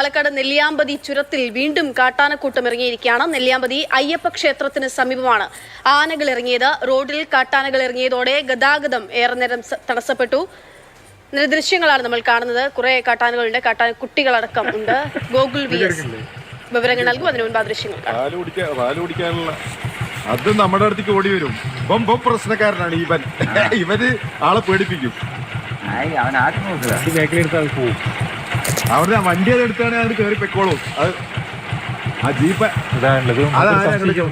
പാലക്കാട് നെല്ലിയാമ്പതി ചുരത്തിൽ വീണ്ടും കാട്ടാനക്കൂട്ടം ഇറങ്ങിയിരിക്കുകയാണ്. നെല്ലിയാമ്പതി അയ്യപ്പ ക്ഷേത്രത്തിന് സമീപമാണ് ആനകൾ ഇറങ്ങിയത്. റോഡിൽ കാട്ടാനകൾ ഇറങ്ങിയതോടെ ഗതാഗതം ഏറെ നേരം തടസ്സപ്പെട്ടു. ദൃശ്യങ്ങളാണ് നമ്മൾ കാണുന്നത്. കുറെ കാട്ടാനകളുണ്ട്, കാട്ടാനക്കുട്ടികളടക്കം ഉണ്ട്. ഗോകുൽ VS വിവരങ്ങൾ നൽകും. അതിനു മുൻപ് ആ ദൃശ്യങ്ങൾ അത് നമ്മുടെ അടുത്തേക്ക് ഓടി വരും. പ്രശ്നക്കാരനാണ് ഇവന് ആളെ പേടിപ്പിക്കും. അവിടെ വണ്ടി അത് എടുത്താണ് അത് കയറി പെക്കോളും. അത് ആ ജീപ്പ്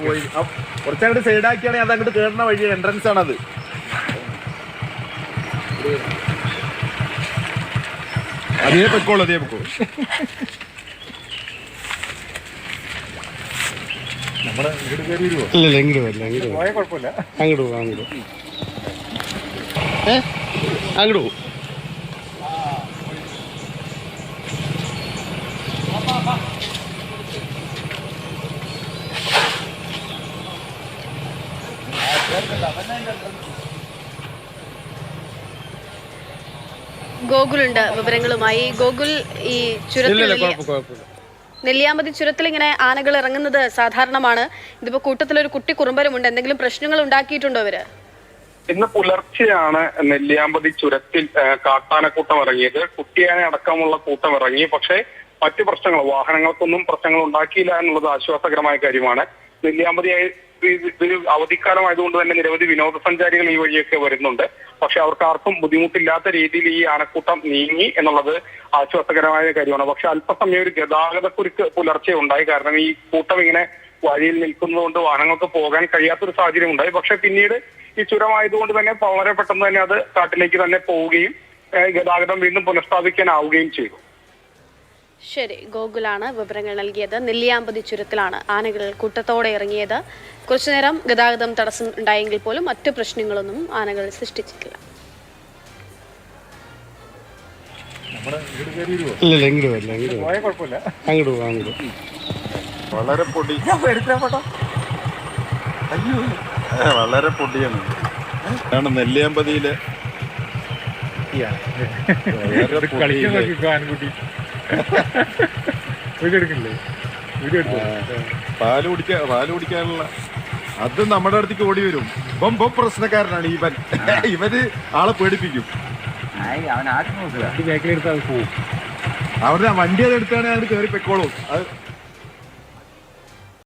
പോയി കുറച്ചങ്ങോട്ട് സൈഡാക്കിയാണെങ്കിൽ അത് അങ്ങോട്ട് കയറുന്ന വഴി എൻട്രൻസ് ആണത്. അതേ പെക്കോളൂ. നമ്മുടെ ഇങ്ങോട്ട് കയറി വരുമോ? ഇല്ല ഇങ്ങോട്ട് വരില്ല. പോയാൽ കുഴപ്പമില്ല. അങ്ങോട്ട് പോകും അങ്ങോട്ട് പോകും. ഗോകുലുണ്ട് വിവരങ്ങളുമായി. ഗോകുൽ, ഈ ചുരത്തിൽ നെല്ലിയാമ്പതി ചുരത്തിൽ ഇങ്ങനെ ആനകൾ ഇറങ്ങുന്നത് സാധാരണമാണ്. ഇതിപ്പോ കൂട്ടത്തിലൊരു കുട്ടി കുറുമ്പരുമുണ്ട്. എന്തെങ്കിലും പ്രശ്നങ്ങൾ ഉണ്ടാക്കിയിട്ടുണ്ടോ അവര്? ഇന്ന് പുലർച്ചെയാണ് നെല്ലിയാമ്പതി ചുരത്തിൽ കാട്ടാനക്കൂട്ടം ഇറങ്ങിയത്. കുട്ടിയാനെ അടക്കമുള്ള കൂട്ടം ഇറങ്ങി. പക്ഷേ മറ്റു പ്രശ്നങ്ങൾ, വാഹനങ്ങൾക്കൊന്നും പ്രശ്നങ്ങൾ ഉണ്ടാക്കിയില്ല എന്നുള്ളത് ആശ്വാസകരമായ കാര്യമാണ്. നെല്ലിയാമ്പതി ഇതൊരു അവധിക്കാലമായതുകൊണ്ട് തന്നെ നിരവധി വിനോദസഞ്ചാരികൾ ഈ വഴിയൊക്കെ വരുന്നുണ്ട്. പക്ഷെ അവർക്ക് ആർക്കും ബുദ്ധിമുട്ടില്ലാത്ത രീതിയിൽ ഈ ആനക്കൂട്ടം നീങ്ങി എന്നുള്ളത് ആശ്വാസകരമായ കാര്യമാണ്. പക്ഷെ അല്പസമയം ഒരു ഗതാഗതക്കുരുക്ക് പുലർച്ചെ ഉണ്ടായി. കാരണം ഈ കൂട്ടം ഇങ്ങനെ വഴിയിൽ നിൽക്കുന്നതുകൊണ്ട് വാഹനങ്ങൾക്ക് പോകാൻ കഴിയാത്തൊരു സാഹചര്യം ഉണ്ടായി. പക്ഷെ പിന്നീട് ഈ ചുരമായതുകൊണ്ട് തന്നെ വളരെ പെട്ടെന്ന് തന്നെ അത് കാട്ടിലേക്ക് തന്നെ പോവുകയും ഗതാഗതം വീണ്ടും പുനഃസ്ഥാപിക്കാനാവുകയും ചെയ്തു. ശരി, ഗോകുലാണ് വിവരങ്ങൾ നൽകിയത്. നെല്ലിയാമ്പതി ചുരത്തിലാണ് ആനകൾ കൂട്ടത്തോടെ ഇറങ്ങിയത്. കുറച്ചുനേരം ഗതാഗതം തടസ്സം ഉണ്ടായെങ്കിൽ പോലും മറ്റു പ്രശ്നങ്ങളൊന്നും ആനകൾ സൃഷ്ടിച്ചിട്ടില്ല. ഇല്ല ഇങ്ങോട്ട് വരില്ല. പോയാൽ കുഴപ്പമില്ല. അങ്ങോട്ട് പോകും അങ്ങോട്ട്. വളരെ പൊടി, വളരെ പൊടിയാണ് നെല്ലിയാമ്പതിയിലെ പാല് കുടിക്കാനുള്ള അത് നമ്മുടെ അടുത്തേക്ക് ഓടി വരും. പ്രശ്നക്കാരനാണ് ഇവന് ആളെ പേടിപ്പിക്കും. അവിടെ വണ്ടി അത് എടുത്താണ് അത് കയറി പെക്കോളും. അത്